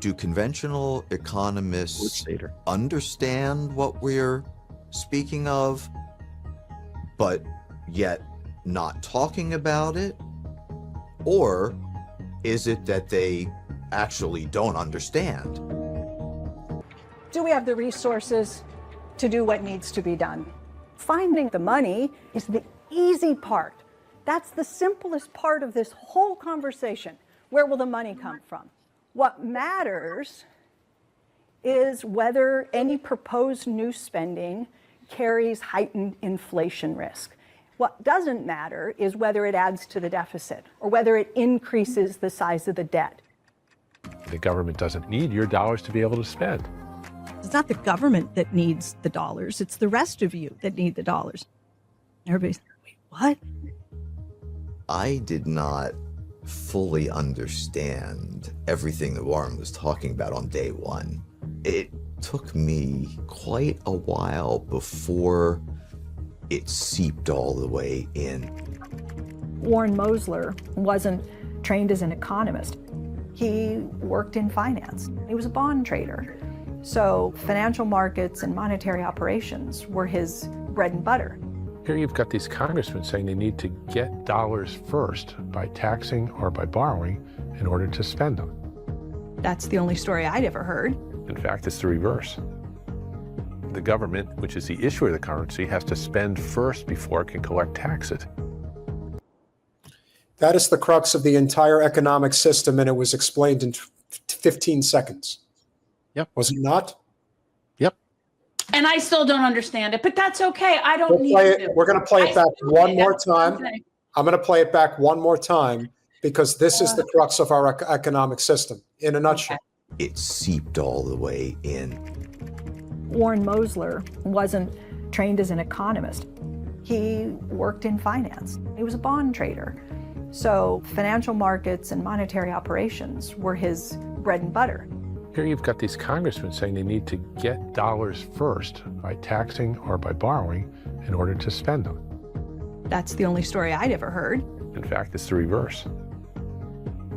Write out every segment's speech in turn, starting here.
Do conventional economists understand what we're speaking of, but yet not talking about it? Or is it that they actually don't understand? Do we have the resources to do what needs to be done? Finding the money is the easy part. That's the simplest part of this whole conversation. Where will the money come from? What matters is whether any proposed new spending carries heightened inflation risk. What doesn't matter is whether it adds to the deficit or whether it increases the size of the debt. The government doesn't need your dollars to be able to spend. It's not the government that needs the dollars. It's the rest of you that need the dollars. Everybody's, wait, what? I did not fully understand everything that Warren was talking about on day one. It took me quite a while before it seeped all the way in. Warren Mosler wasn't trained as an economist. He worked in finance. He was a bond trader. So financial markets and monetary operations were his bread and butter. Here you've got these congressmen saying they need to get dollars first by taxing or by borrowing in order to spend them. That's the only story I'd ever heard. In fact, it's the reverse. The government, which is the issuer of the currency, has to spend first before it can collect taxes. That is the crux of the entire economic system, and it was explained in 15 seconds. Yep. Was it not? Yep. And I still don't understand it, but that's okay. I don't need to. We're going to play it back one more time. I'm going to play it back one more time because this is the crux of our economic system in a nutshell. Okay. It seeped all the way in. Warren Mosler wasn't trained as an economist. He worked in finance. He was a bond trader. So financial markets and monetary operations were his bread and butter. Here you've got these congressmen saying they need to get dollars first by taxing or by borrowing in order to spend them. That's the only story I'd ever heard. In fact, it's the reverse.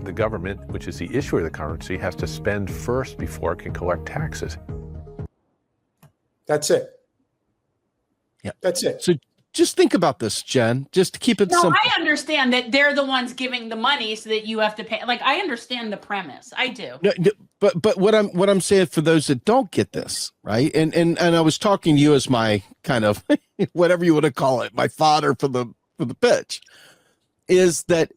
The government, which is the issuer of the currency, has to spend first before it can collect taxes. That's it. Yeah. That's it. So just think about this, Jen, just to keep it simple. No, I understand that they're the ones giving the money so that you have to pay. Like, I understand the premise. I do. No, but what I'm saying for those that don't get this, right? And I was talking to you as my kind of whatever you want to call it, my fodder for the pitch, is that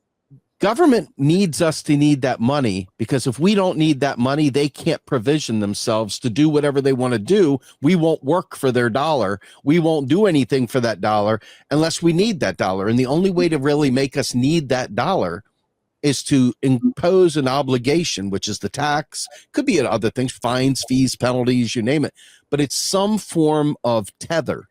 government needs us to need that money, because if we don't need that money, they can't provision themselves to do whatever they want to do. We won't work for their dollar. We won't do anything for that dollar unless we need that dollar. And the only way to really make us need that dollar is to impose an obligation, which is the tax, could be other things, fines, fees, penalties, you name it. But it's some form of tether,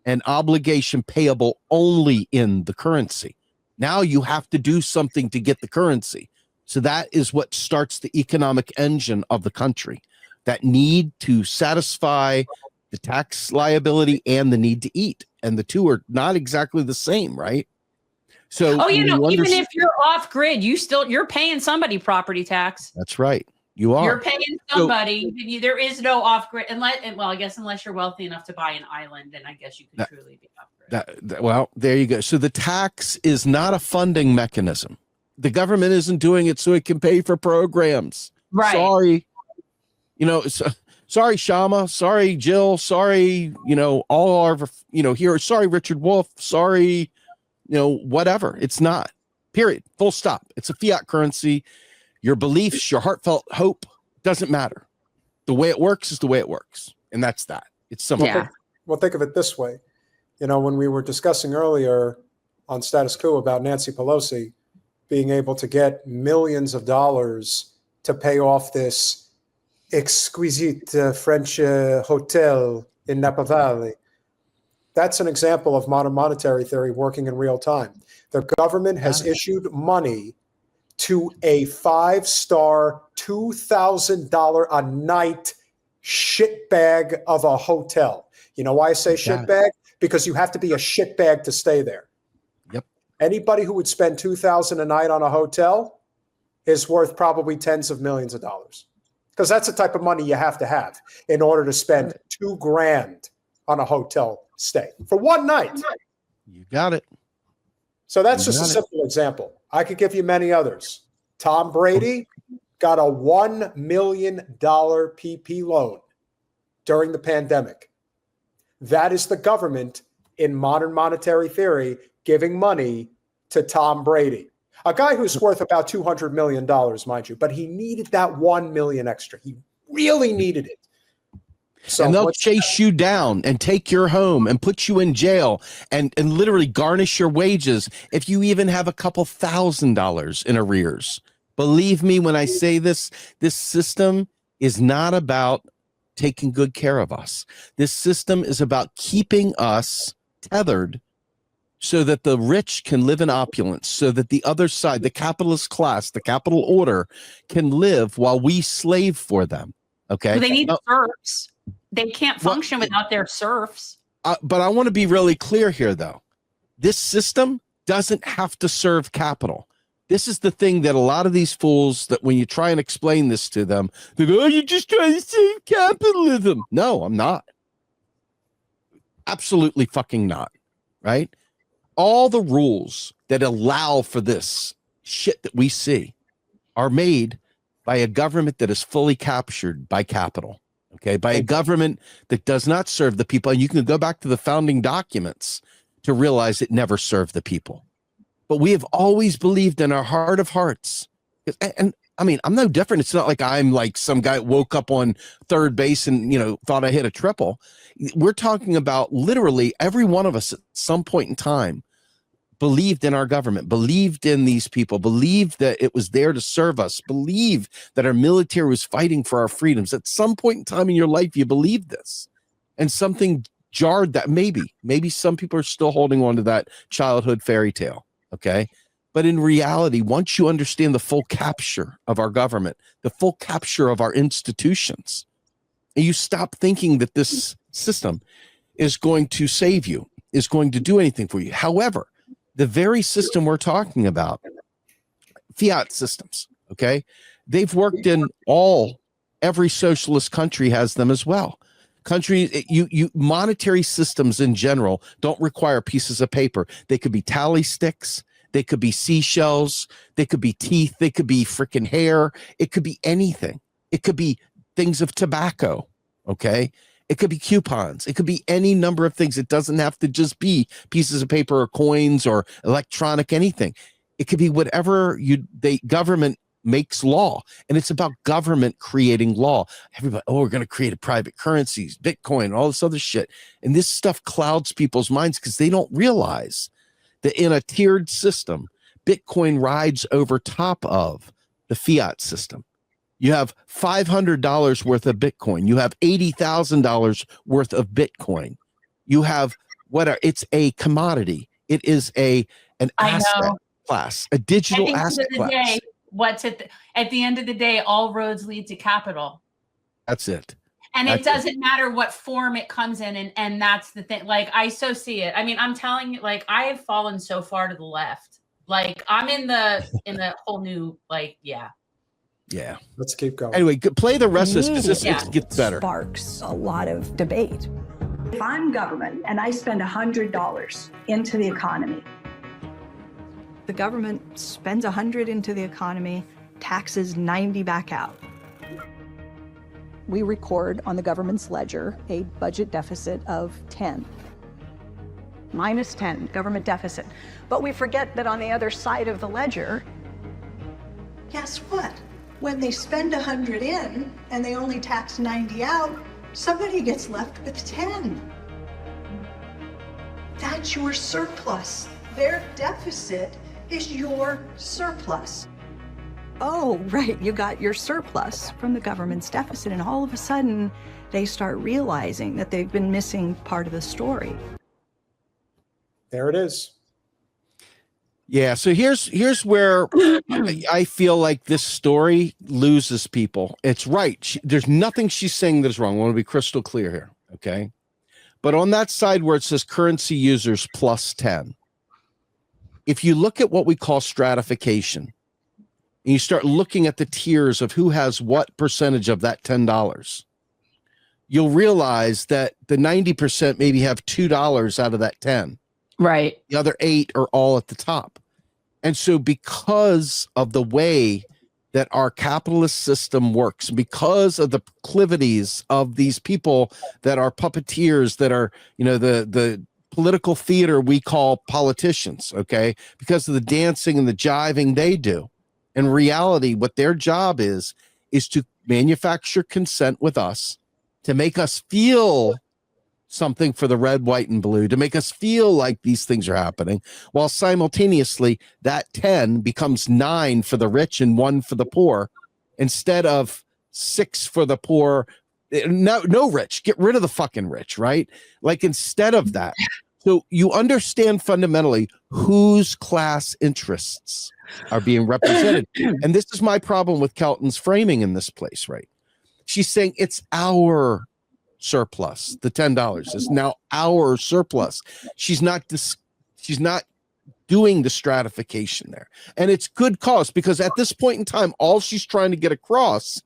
an obligation payable only in the currency. Now you have to do something to get the currency. So that is what starts the economic engine of the country, that need to satisfy the tax liability and the need to eat. And the two are not exactly the same, right? So even if you're off grid, you're paying somebody property tax. That's right. You are. You're paying somebody. There is no off grid unless you're wealthy enough to buy an island, then I guess you can truly be off grid. Well, there you go. So the tax is not a funding mechanism. The government isn't doing it so it can pay for programs. Right. Sorry. Sorry, Shama. Sorry, Jill. Sorry, all our, here. Sorry, Richard Wolf. Sorry, whatever. It's not. Period. Full stop. It's a fiat currency. Your beliefs, your heartfelt hope doesn't matter. The way it works is the way it works. And that's that. It's simple. Yeah. Well, think of it this way. When we were discussing earlier on Status Quo about Nancy Pelosi being able to get millions of dollars to pay off this exquisite French hotel in Napa Valley, that's an example of modern monetary theory working in real time. The government has issued money to a 5-star, $2,000 a night shitbag of a hotel. You know why I say shitbag? Because you have to be a shitbag to stay there. Yep. Anybody who would spend $2,000 a night on a hotel is worth probably tens of millions of dollars. because that's the type of money you have to have in order to spend $2,000 on a hotel stay for one night. You got it. So that's just a simple example. I could give you many others. Tom Brady got a $1 million PP loan during the pandemic. That is the government in modern monetary theory giving money to Tom Brady, a guy who's worth about $200 million, mind you, but he needed that $1 million extra. He really needed it. So and they'll chase you down and take your home and put you in jail and literally garnish your wages if you even have a couple $1,000s in arrears. Believe me when I say this system is not about taking good care of us. This system is about keeping us tethered so that the rich can live in opulence, so that the other side, the capitalist class, the capital order, can live while we slave for them. Okay. Well, they need serfs. They can't function without their serfs. But I want to be really clear here, though. This system doesn't have to serve capital. This is the thing that a lot of these fools, that when you try and explain this to them, they go, oh, you're just trying to save capitalism. No, I'm not. Absolutely fucking not. Right? All the rules that allow for this shit that we see are made by a government that is fully captured by capital. Okay, by a government that does not serve the people. And you can go back to the founding documents to realize it never served the people. But we have always believed in our heart of hearts. And I mean, I'm no different. It's not like I'm like some guy woke up on third base and, thought I hit a triple. We're talking about literally every one of us at some point in time believed in our government, believed in these people, believed that it was there to serve us, believed that our military was fighting for our freedoms. At some point in time in your life, you believed this, and something jarred that. Maybe some people are still holding on to that childhood fairy tale. Okay. But in reality, once you understand the full capture of our government, the full capture of our institutions, and you stop thinking that this system is going to save you, is going to do anything for you. However, the very system we're talking about, fiat systems, okay, they've worked in every socialist country has them as well. Countries, monetary systems in general don't require pieces of paper. They could be tally sticks, they could be seashells, they could be teeth, they could be freaking hair, it could be anything. It could be things of tobacco, okay? It could be coupons. It could be any number of things. It doesn't have to just be pieces of paper or coins or electronic anything. It could be whatever government makes law. And it's about government creating law. Everybody, we're going to create a private currencies, Bitcoin, all this other shit. And this stuff clouds people's minds because they don't realize that in a tiered system, Bitcoin rides over top of the fiat system. You have $500 worth of Bitcoin. You have $80,000 worth of Bitcoin. You have it's a commodity. It is an asset class, a digital asset class. At the end of the day, all roads lead to capital. That's it. And it doesn't matter what form it comes in. And that's the thing. Like, I so see it. I mean, I'm telling you, like, I have fallen so far to the left. Like, I'm in the whole new, Yeah. Let's keep going. Anyway, play the rest of this because it gets better. Sparks a lot of debate. If I'm government and I spend $100 into the economy, the government spends $100 into the economy, taxes 90 back out. We record on the government's ledger a budget deficit of 10. Minus 10, government deficit. But we forget that on the other side of the ledger, guess what? When they spend 100 in and they only tax 90 out, somebody gets left with 10. That's your surplus. Their deficit is your surplus. Oh, right, you got your surplus from the government's deficit, and all of a sudden, they start realizing that they've been missing part of the story. There it is. Yeah, so here's where I feel like this story loses people. It's right. There's nothing she's saying that is wrong. I want to be crystal clear here, okay? But on that side where it says currency users plus 10, if you look at what we call stratification, and you start looking at the tiers of who has what percentage of that $10, you'll realize that the 90% maybe have $2 out of that 10. Right. The other 8 are all at the top. And so because of the way that our capitalist system works, because of the proclivities of these people that are puppeteers, that are, the political theater we call politicians, okay, because of the dancing and the jiving they do. In reality, what their job is to manufacture consent with us, to make us feel something for the red, white, and blue, to make us feel like these things are happening, while simultaneously that 10 becomes 9 for the rich and 1 for the poor, instead of 6 for the poor. No rich, get rid of the fucking rich, right? Like, instead of that. So you understand fundamentally whose class interests are being represented. And this is my problem with Kelton's framing in this place, right? She's saying it's our surplus. The $10 is now our surplus. She's not doing the stratification there. And it's good cause, because at this point in time, all she's trying to get across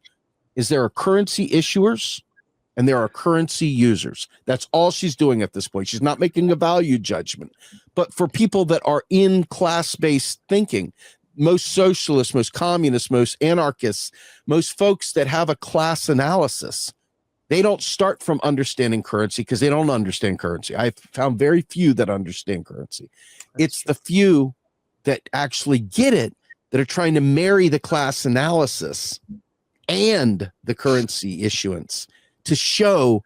is there are currency issuers and there are currency users. That's all she's doing at this point. She's not making a value judgment. But for people that are in class-based thinking, most socialists, most communists, most anarchists, most folks that have a class analysis, they don't start from understanding currency, because they don't understand currency. I've found very few that understand currency. It's the few that actually get it, that are trying to marry the class analysis and the currency issuance to show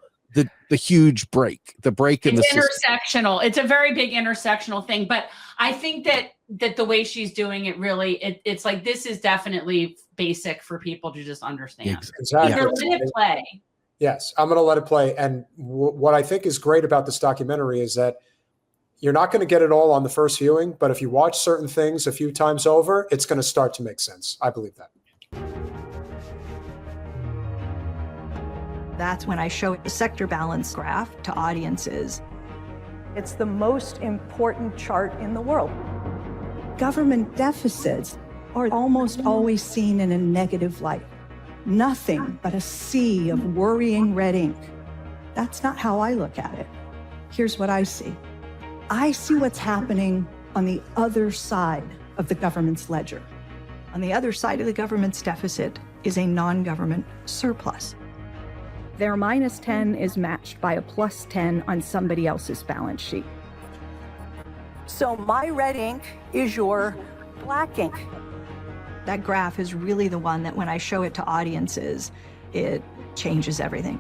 the huge break, the break in the system. It's intersectional. It's a very big intersectional thing. But I think that the way she's doing it, really, it's like, this is definitely basic for people to just understand. Exactly. They're let it play. Yes, I'm going to let it play. And what I think is great about this documentary is that you're not going to get it all on the first viewing, but if you watch certain things a few times over, it's going to start to make sense. I believe that. That's when I show the sector balance graph to audiences. It's the most important chart in the world. Government deficits are almost always seen in a negative light. Nothing but a sea of worrying red ink. That's not how I look at it. Here's what I see. I see what's happening on the other side of the government's ledger. On the other side of the government's deficit is a non-government surplus. Their -10 is matched by a +10 on somebody else's balance sheet. So my red ink is your black ink. That graph is really the one that when I show it to audiences, it changes everything.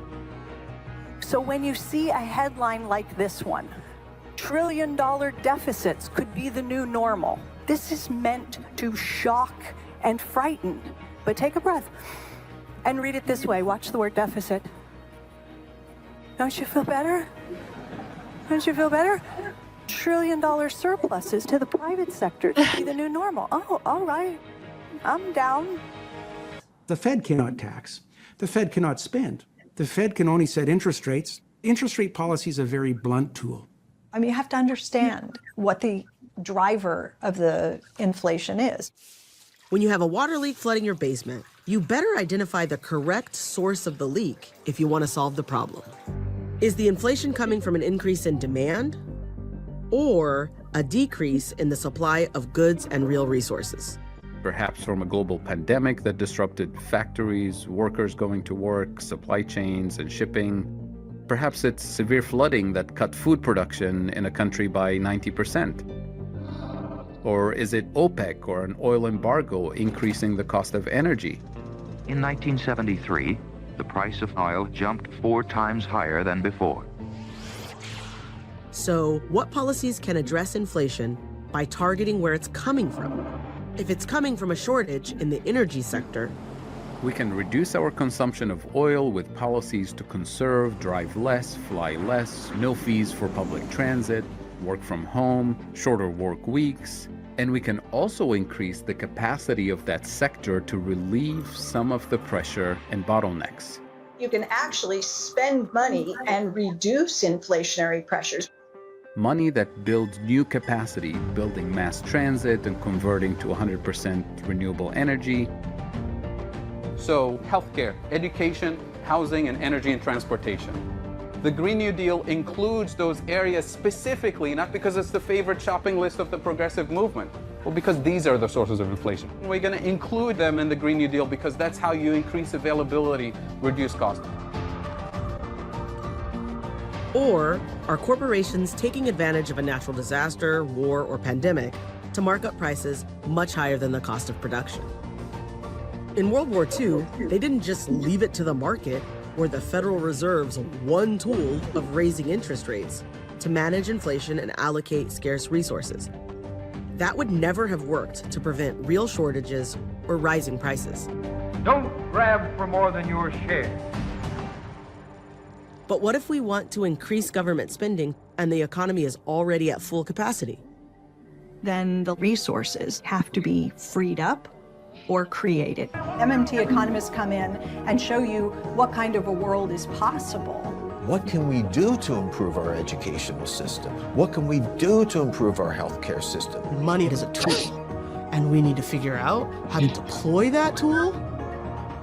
So when you see a headline like this one, $1 trillion deficits could be the new normal. This is meant to shock and frighten. But take a breath and read it this way. Watch the word deficit. Don't you feel better? Don't you feel better? $1 trillion surpluses to the private sector to be the new normal. Oh, all right. I'm down. The Fed cannot tax. The Fed cannot spend. The Fed can only set interest rates. Interest rate policy is a very blunt tool. I mean, you have to understand what the driver of the inflation is. When you have a water leak flooding your basement, you better identify the correct source of the leak if you want to solve the problem. Is the inflation coming from an increase in demand or a decrease in the supply of goods and real resources? Perhaps from a global pandemic that disrupted factories, workers going to work, supply chains, and shipping. Perhaps it's severe flooding that cut food production in a country by 90%. Or is it OPEC or an oil embargo increasing the cost of energy? In 1973, the price of oil jumped 4 times higher than before. So, what policies can address inflation by targeting where it's coming from? If it's coming from a shortage in the energy sector, we can reduce our consumption of oil with policies to conserve, drive less, fly less, no fees for public transit, work from home, shorter work weeks, and we can also increase the capacity of that sector to relieve some of the pressure and bottlenecks. You can actually spend money and reduce inflationary pressures. money that builds new capacity, building mass transit and converting to 100% renewable energy. So, healthcare, education, housing, and energy and transportation. The Green New Deal includes those areas specifically, not because it's the favorite shopping list of the progressive movement, but because these are the sources of inflation. We're going to include them in the Green New Deal because that's how you increase availability, reduce cost. Or are corporations taking advantage of a natural disaster, war, or pandemic to mark up prices much higher than the cost of production? In World War II, they didn't just leave it to the market or the Federal Reserve's one tool of raising interest rates to manage inflation and allocate scarce resources. That would never have worked to prevent real shortages or rising prices. Don't grab for more than your share. But what if we want to increase government spending and the economy is already at full capacity? Then the resources have to be freed up or created. MMT economists come in and show you what kind of a world is possible. What can we do to improve our educational system? What can we do to improve our healthcare system? Money is a tool, and we need to figure out how to deploy that tool.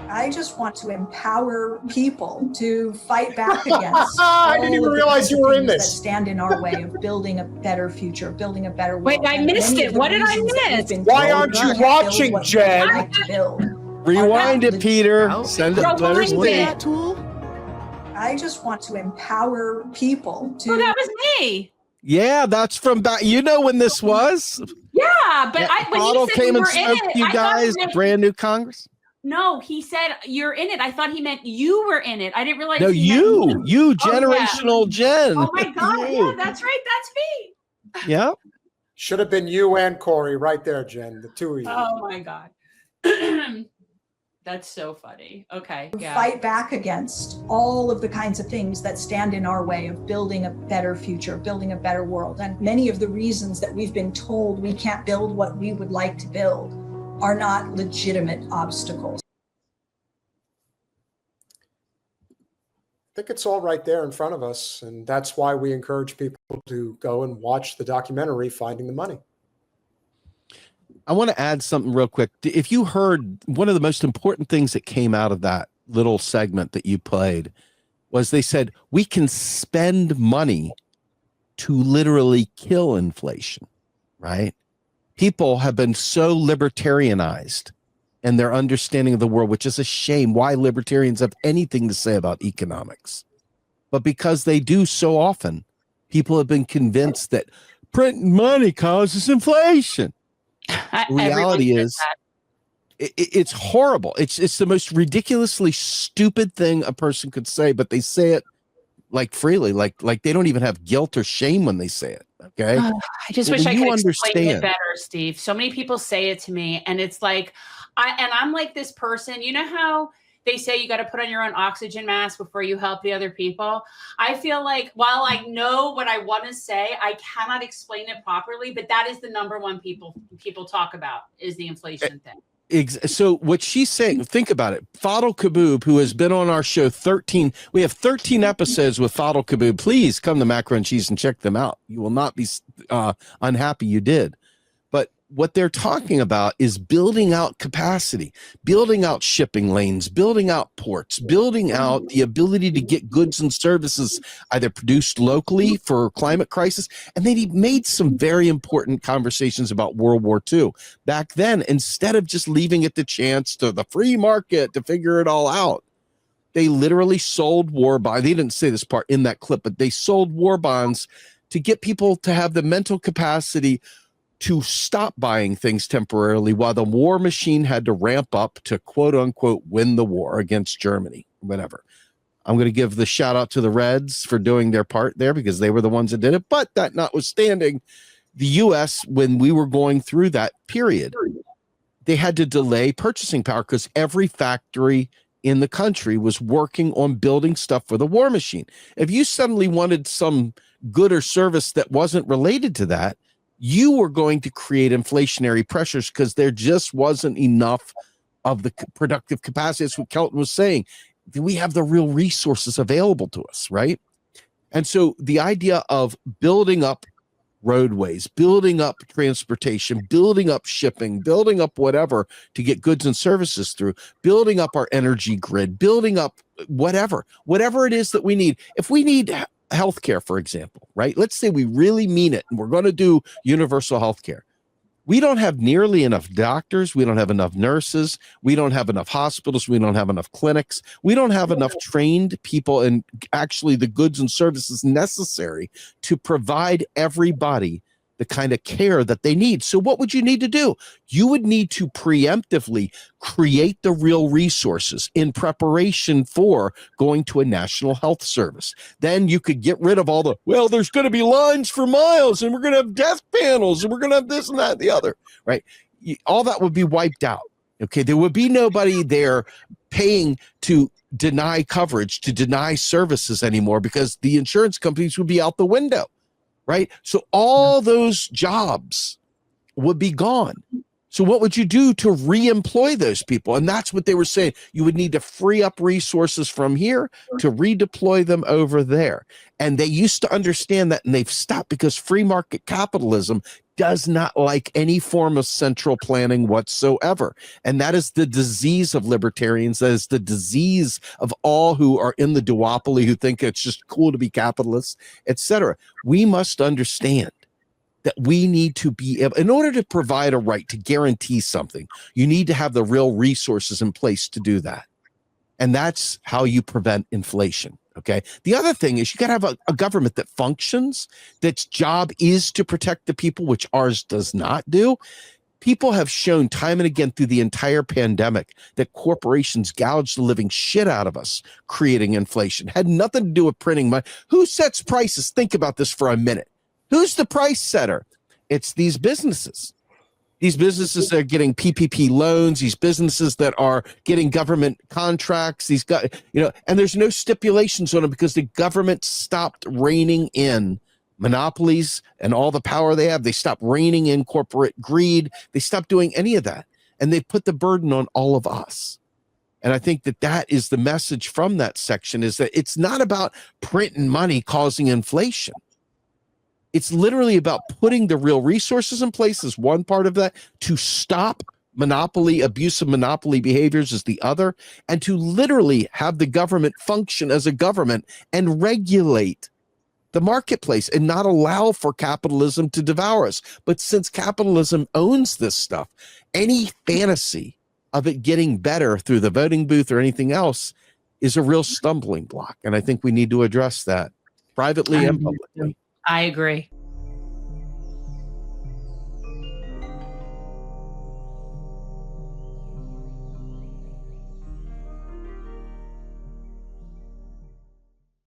I just want to empower people to fight back against I didn't even realize you were in that this. stand in our way of building a better future, building a better world. Wait, I And missed many it. of the What did I reasons that miss? we've been Why told aren't we you can't build watching, what we Jen? would like to build. Rewind it, Peter. Send it. Let her Rewind speak. it. Tool? I just want to empower people to. Oh, that was me. Yeah, that's from back. You know when this was? Yeah, but when Bottle he said came you and were in spoke it, to you I thought he guys. meant- Brand new Congress. No, he said you're in it. I thought he meant you were in it. I didn't realize. No, he meant you, Oh, yeah. generational Jen. Oh my God! You. Yeah, that's right. That's me. Yeah. Should have been you and Corey right there, Jen, the two of you. Oh my God. That's so funny. Okay. Yeah. Fight back against all of the kinds of things that stand in our way of building a better future, building a better world. And many of the reasons that we've been told we can't build what we would like to build are not legitimate obstacles. I think it's all right there in front of us, and that's why we encourage people to go and watch the documentary, Finding the Money. I want to add something real quick. If you heard, one of the most important things that came out of that little segment that you played was they said, we can spend money to literally kill inflation, right? People have been so libertarianized in their understanding of the world, which is a shame. Why libertarians have anything to say about economics. But because they do so often, people have been convinced that printing money causes inflation. The reality is it's horrible. It's the most ridiculously stupid thing a person could say, but they say it like freely, like they don't even have guilt or shame when they say it. Okay. I just wish I could explain it understand. better, Steve. So many people say it to me, and it's like, I'm like this person. You know how they say you got to put on your own oxygen mask before you help the other people? I feel like while I know what I want to say, I cannot explain it properly. But that is the number one people talk about is the inflation thing. So what she's saying, think about it. Fadl Kaboub, who has been on our show 13, we have 13 episodes with Fadl Kaboub. Please come to Macro and Cheese and check them out. You will not be unhappy you did. But what they're talking about is building out capacity, building out shipping lanes, building out ports, building out the ability to get goods and services either produced locally for climate crisis. And they made some very important conversations about World War II. Back then, instead of just leaving it to chance to the free market to figure it all out, they literally sold war bonds. They didn't say this part in that clip, but they sold war bonds to get people to have the mental capacity to stop buying things temporarily while the war machine had to ramp up to quote unquote win the war against Germany, whatever. I'm going to give the shout out to the Reds for doing their part there because they were the ones that did it. But that notwithstanding, the U.S., when we were going through that period, they had to delay purchasing power because every factory in the country was working on building stuff for the war machine. If you suddenly wanted some good or service that wasn't related to that, you were going to create inflationary pressures because there just wasn't enough of the productive capacity. That's what Kelton was saying. We have the real resources available to us, right? And so the idea of building up roadways, building up transportation, building up shipping, building up whatever to get goods and services through, building up our energy grid, building up whatever it is that we need. If we need healthcare, for example, right? Let's say we really mean it and we're going to do universal healthcare. We don't have nearly enough doctors. We don't have enough nurses. We don't have enough hospitals. We don't have enough clinics. We don't have enough trained people and actually the goods and services necessary to provide everybody the kind of care that they need. So what would you need to do? You would need to preemptively create the real resources in preparation for going to a national health service. Then you could get rid of all the, well, there's going to be lines for miles and we're going to have death panels and we're going to have this and that and the other, right? All that would be wiped out. Okay. There would be nobody there paying to deny coverage, to deny services anymore because the insurance companies would be out the window. Right. So all those jobs would be gone. So what would you do to reemploy those people? And that's what they were saying. You would need to free up resources from here to redeploy them over there. And they used to understand that, and they've stopped because free market capitalism does not like any form of central planning whatsoever. And that is the disease of libertarians. That is the disease of all who are in the duopoly, who think it's just cool to be capitalists, etc. We must understand that we need to be able, in order to provide a right, to guarantee something, you need to have the real resources in place to do that. And that's how you prevent inflation. Okay. The other thing is you got to have a government that functions, that's job is to protect the people, which ours does not do. People have shown time and again through the entire pandemic that corporations gouge the living shit out of us, creating inflation. Had nothing to do with printing money. Who sets prices? Think about this for a minute. Who's the price setter? It's these businesses. These businesses that are getting PPP loans, these businesses that are getting government contracts, these guys, and there's no stipulations on them because the government stopped reining in monopolies and all the power they have. They stopped reining in corporate greed. They stopped doing any of that. And they put the burden on all of us. And I think that is the message from that section, is that it's not about printing money causing inflation. It's literally about putting the real resources in place as one part of that, to stop monopoly, abusive monopoly behaviors as the other, and to literally have the government function as a government and regulate the marketplace and not allow for capitalism to devour us. But since capitalism owns this stuff, any fantasy of it getting better through the voting booth or anything else is a real stumbling block. And I think we need to address that privately and publicly. I agree.